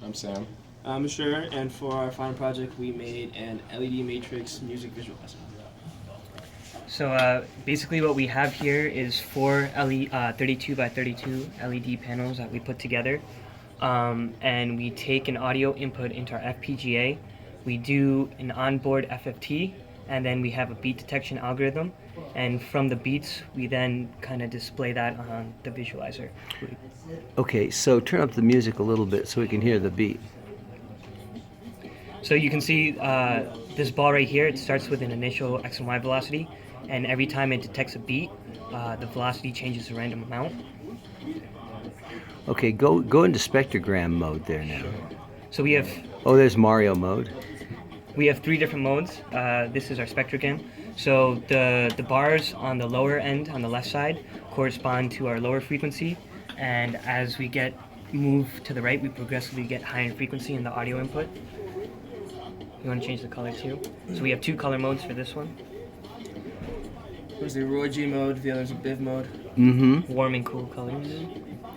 I'm Sam. I'm sure, and for our final project, we made an LED matrix music visualizer. So basically what we have here is four 32 by 32 LED panels that we put together. And we take an audio input into our FPGA. We do an onboard FFT, and then we have a beat detection algorithm. And from the beats, we then kind of display that on the visualizer. Okay, so turn up the music a little bit so we can hear the beat. So you can see this ball right here, it starts with an initial X and Y velocity, and every time it detects a beat, the velocity changes a random amount. Okay, go into spectrogram mode there now. So we have there's Mario mode. We have three different modes. This is our spectrogram. So the bars on the lower end, on the left side, correspond to our lower frequency, and as we move to the right, we progressively get higher in frequency in the audio input. You want to change the color too? So we have two color modes for this one. There's the Roy G mode, the other's a Biv mode. Mm-hmm. Warm and cool colors.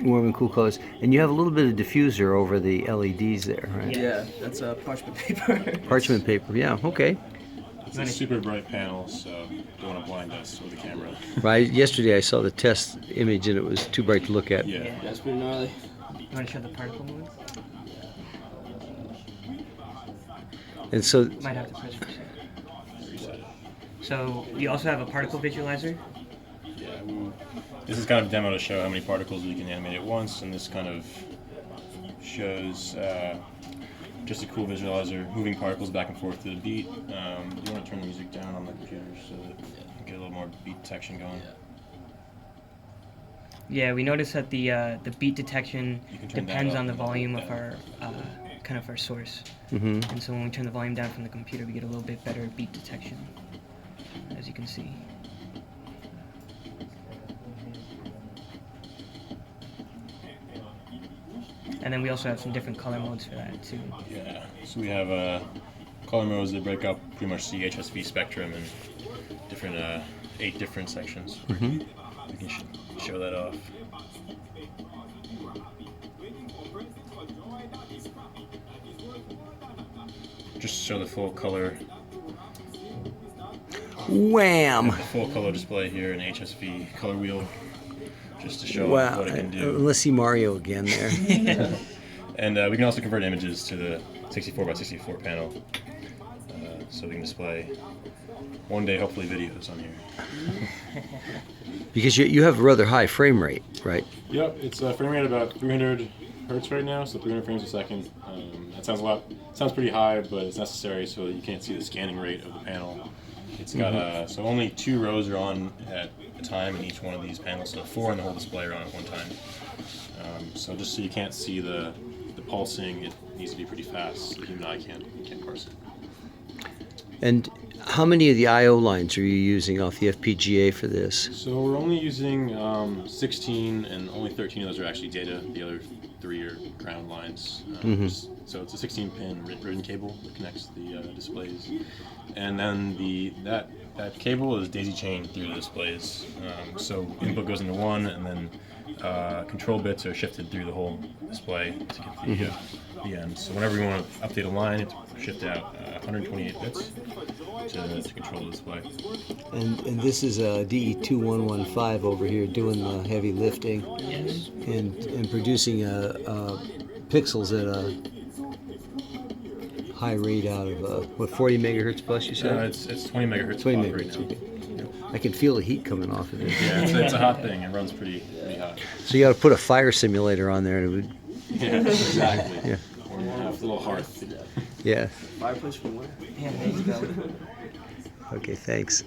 Warm and cool colors. And you have a little bit of diffuser over the LEDs there, right? Yeah, that's parchment paper. Parchment paper, yeah, okay. It's a super bright panel, so don't want to blind us with the camera. Right. Yesterday I saw the test image and it was too bright to look at. Yeah. That's pretty gnarly. You want to show the particle mode? And so, Might have to press reset. So we also have a particle visualizer. Yeah. This is kind of a demo to show how many particles we can animate at once, and this kind of shows just a cool visualizer moving particles back and forth to the beat. You want to turn the music down on the computer so that you get a little more beat detection going. Yeah, we noticed that the beat detection turn that depends up on the and volume down. of our kind of our source. mm-hmm. And so when we turn the volume down from the computer, we get a little bit better beat detection, as you can see. And then we also have some different color modes for that too. Yeah. So we have color modes that break up pretty much the HSV spectrum in different 8 different sections. Mm-hmm. We can show that off. Just show the full color. Wham! The full color display here in HSV color wheel, just to show Wow. what it can do. Let's see Mario again there. And we can also convert images to the 64 by 64 panel, so we can display one day hopefully videos on here. Because you have a rather high frame rate, right? Yep, it's frame rate about 300 hertz right now, so 300 frames a second. That sounds pretty high, but it's necessary so that you can't see the scanning rate of the panel. It's got so only 2 rows are on at a time in each one of these panels, so 4 in the whole display are on at one time. So just so you can't see the pulsing, it needs to be pretty fast. The human eye can't parse it. And how many of the I/O lines are you using off the FPGA for this? So we're only using 16, and only 13 of those are actually data. The other 3 are ground lines. So it's a 16-pin ribbon cable that connects the displays, and then that cable is daisy-chained through the displays. So input goes into one, and then control bits are shifted through the whole display to get the end. So whenever you want to update a line, it's shift out 128 bits to control the display. And this is a DE2-115 over here doing the heavy lifting and producing pixels at a high rate out of 40 megahertz plus, you said? It's 20 megahertz. 20 right megahertz. now. Okay. I can feel the heat coming off of it. Yeah, it's a hot thing. It runs pretty hot. So you got to put a fire simulator on there. And it would, Yeah, exactly. Yeah. Or a little hearth. yeah. Fireplace from where? Yeah, there you go. Okay, thanks.